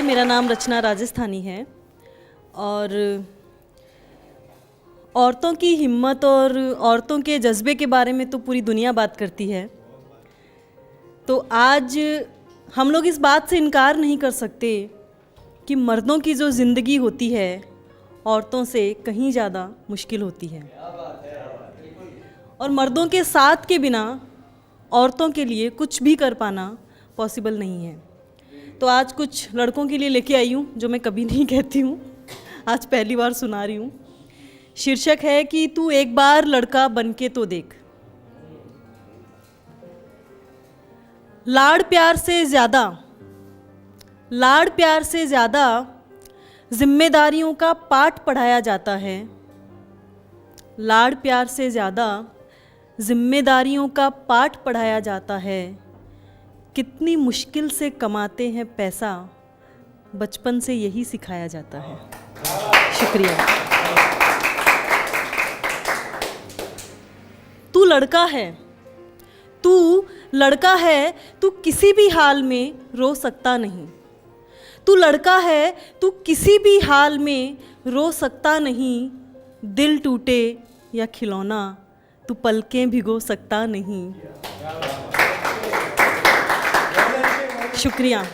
मेरा नाम रचना राजस्थानी है और औरतों की हिम्मत और औरतों के जज्बे के बारे में तो पूरी दुनिया बात करती है। तो आज हम लोग इस बात से इनकार नहीं कर सकते कि मर्दों की जो ज़िंदगी होती है औरतों से कहीं ज़्यादा मुश्किल होती है और मर्दों के साथ के बिना औरतों के लिए कुछ भी कर पाना पॉसिबल नहीं है। तो आज कुछ लड़कों के लिए लेके आई हूँ जो मैं कभी नहीं कहती हूँ, आज पहली बार सुना रही हूँ। शीर्षक है कि तू एक बार लड़का बन के तो देख। लाड़ प्यार से ज़्यादा जिम्मेदारियों का पाठ पढ़ाया जाता है। लाड़ प्यार से ज़्यादा जिम्मेदारियों का पाठ पढ़ाया जाता है। कितनी मुश्किल से कमाते हैं पैसा, बचपन से यही सिखाया जाता है। शुक्रिया। तू लड़का है, तू किसी भी हाल में रो सकता नहीं। तू लड़का है, तू किसी भी हाल में रो सकता नहीं। दिल टूटे या खिलौना, तू पलकें भिगो सकता नहीं। शुक्रिया।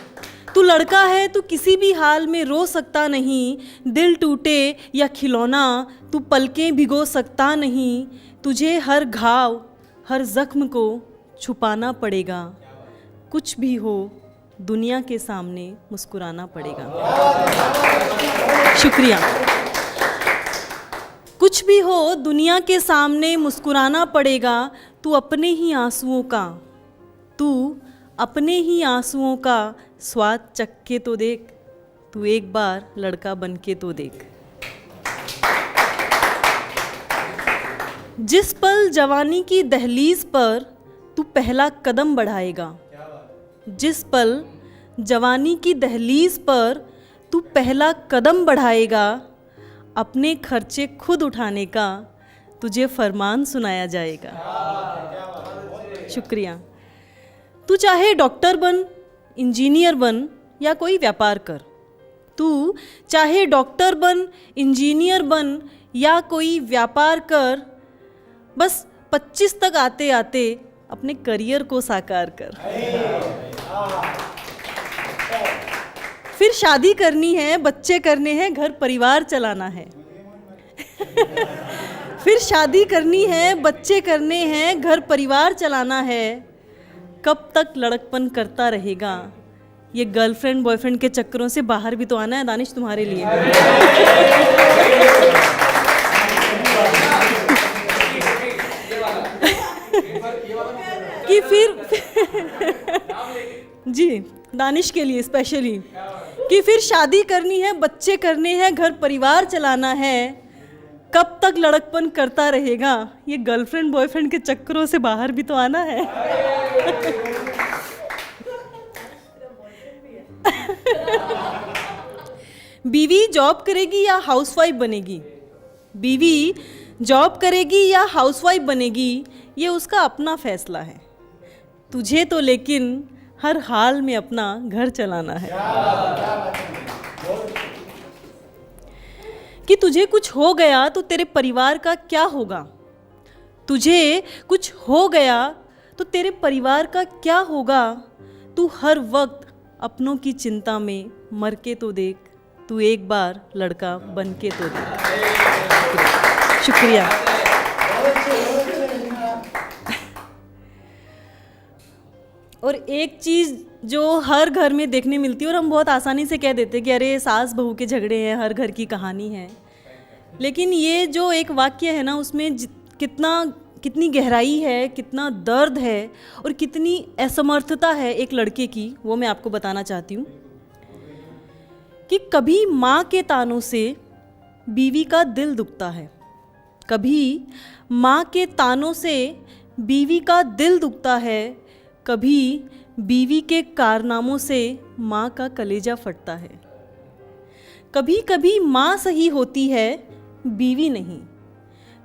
तू लड़का है, तू किसी भी हाल में रो सकता नहीं। दिल टूटे या खिलौना, तू पलकें भिगो सकता नहीं। तुझे हर घाव, हर जख्म को छुपाना पड़ेगा। कुछ भी हो दुनिया के सामने मुस्कुराना पड़ेगा। शुक्रिया। कुछ भी हो दुनिया के सामने मुस्कुराना पड़ेगा। तू अपने ही आंसुओं का स्वाद चख के तो देख। तू एक बार लड़का बन के तो देख। जिस पल जवानी की दहलीज पर तू पहला कदम बढ़ाएगा, जिस पल जवानी की दहलीज पर तू पहला कदम बढ़ाएगा, अपने खर्चे खुद उठाने का तुझे फरमान सुनाया जाएगा। शुक्रिया। तू चाहे डॉक्टर बन, इंजीनियर बन या कोई व्यापार कर। तू चाहे डॉक्टर बन, इंजीनियर बन या कोई व्यापार कर, बस 25 तक आते आते अपने करियर को साकार कर। फिर शादी करनी है, बच्चे करने हैं, घर परिवार चलाना है। फिर शादी करनी है, बच्चे करने हैं, घर परिवार चलाना है। कब तक लड़कपन करता रहेगा? ये गर्लफ्रेंड बॉयफ्रेंड के चक्करों से बाहर भी तो आना है दानिश तुम्हारे लिए। कि फिर जी दानिश के लिए स्पेशली कि फिर शादी करनी है, बच्चे करने हैं, घर परिवार चलाना है। कब तक लड़कपन करता रहेगा? ये गर्लफ्रेंड बॉयफ्रेंड के चक्करों से बाहर भी तो आना है। बीवी जॉब करेगी या हाउसवाइफ बनेगी? बीवी जॉब करेगी या हाउसवाइफ बनेगी, ये उसका अपना फैसला है। तुझे तो लेकिन हर हाल में अपना घर चलाना है। कि तुझे कुछ हो गया तो तेरे परिवार का क्या होगा? तुझे कुछ हो गया तो तेरे परिवार का क्या होगा? तू हर वक्त अपनों की चिंता में मर के तो देख। तू एक बार लड़का बन के तो देख। शुक्रिया। और एक चीज़ जो हर घर में देखने मिलती है और हम बहुत आसानी से कह देते हैं कि अरे सास बहू के झगड़े हैं, हर घर की कहानी है, लेकिन ये जो एक वाक्य है ना, उसमें कितनी गहराई है, कितना दर्द है और कितनी असमर्थता है एक लड़के की, वो मैं आपको बताना चाहती हूँ। कि कभी माँ के तानों से बीवी का दिल दुखता है, कभी माँ के तानों से बीवी का दिल दुखता है, कभी बीवी के कारनामों से माँ का कलेजा फटता है। कभी कभी माँ सही होती है, बीवी नहीं।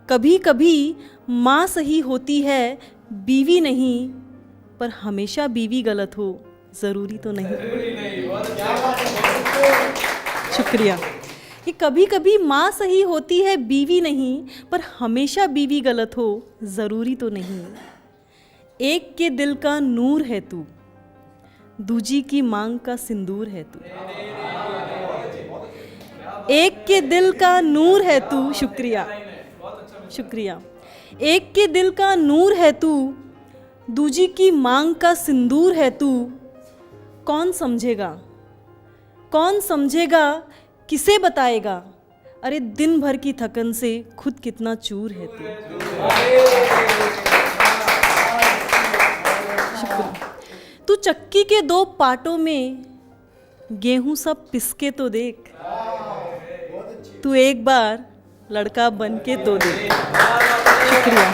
कभी कभी माँ सही होती है, बीवी नहीं। पर हमेशा बीवी गलत हो, ज़रूरी तो नहीं। शुक्रिया। कि कभी कभी माँ सही होती है बीवी नहीं, पर हमेशा बीवी गलत हो ज़रूरी तो नहीं। एक के दिल का नूर है तू, दूजी की मांग का सिंदूर है तू। एक के दिल का नूर है तू, शुक्रिया शुक्रिया। एक के दिल का नूर है तू, दूजी की मांग का सिंदूर है तू। कौन समझेगा, कौन समझेगा, किसे बताएगा, अरे दिन भर की थकन से खुद कितना चूर है तू। शुक्रिया। तू चक्की के दो पाटों में गेहूं सब पिसके तो देख, तू एक बार लड़का बन के तो देख। शुक्रिया।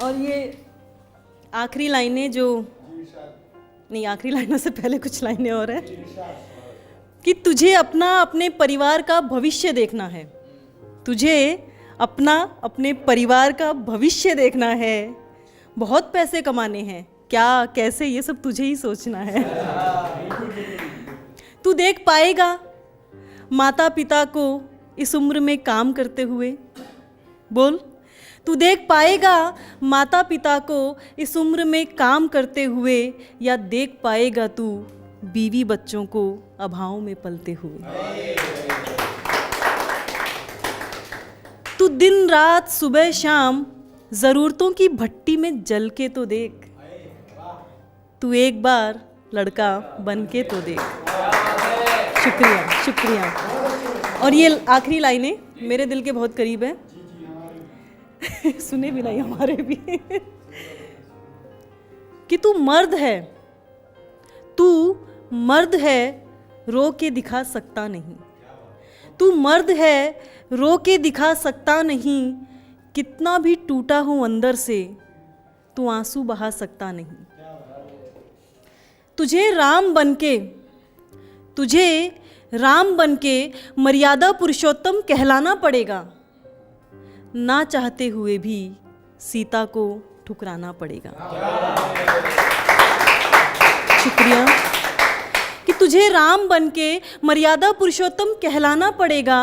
और ये आखिरी लाइनें जो नहीं, आखिरी लाइनों से पहले कुछ लाइनें और है कि तुझे अपना अपने परिवार का भविष्य देखना है, तुझे अपना अपने परिवार का भविष्य देखना है। बहुत पैसे कमाने हैं, क्या कैसे ये सब तुझे ही सोचना है। तू देख पाएगा माता पिता को इस उम्र में काम करते हुए, बोल तू देख पाएगा माता पिता को इस उम्र में काम करते हुए, या देख पाएगा तू बीवी बच्चों को अभाव में पलते हुए। तू दिन रात सुबह शाम ज़रूरतों की भट्टी में जल के तो देख, तू एक बार लड़का बन के तो देख। शुक्रिया शुक्रिया। और ये आखिरी लाइनें मेरे दिल के बहुत करीब है, सुने भी नहीं हमारे भी। कि तू मर्द है, तू मर्द है, रो के दिखा सकता नहीं। तू मर्द है, रो के दिखा सकता नहीं। कितना भी टूटा हो अंदर से, तू आंसू बहा सकता नहीं। तुझे राम बनके, तुझे राम बनके मर्यादा पुरुषोत्तम कहलाना पड़ेगा, ना चाहते हुए भी सीता को ठुकराना पड़ेगा। शुक्रिया। कि तुझे राम बनके मर्यादा पुरुषोत्तम कहलाना पड़ेगा,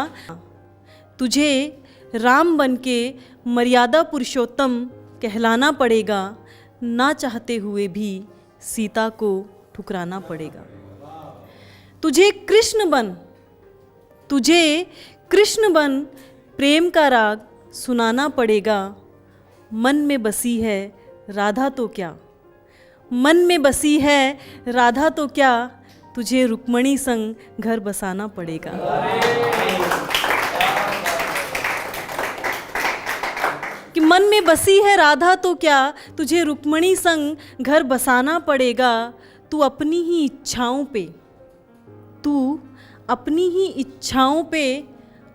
तुझे राम बनके मर्यादा पुरुषोत्तम कहलाना पड़ेगा, ना चाहते हुए भी सीता को ठुकराना पड़ेगा। तुझे कृष्ण बन, तुझे कृष्ण बन प्रेम का राग सुनाना पड़ेगा। मन में बसी है राधा तो क्या, मन में बसी है राधा तो क्या, तुझे रुक्मणी संग घर बसाना पड़ेगा। कि मन में बसी है राधा तो क्या, तुझे रुक्मणी संग घर बसाना पड़ेगा। तू अपनी ही इच्छाओं पे, तू अपनी ही इच्छाओं पे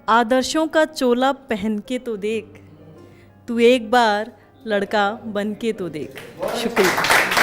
आदर्शों का चोला पहन के तो देख, तू एक बार लड़का बन के तो देख। शुक्रिया।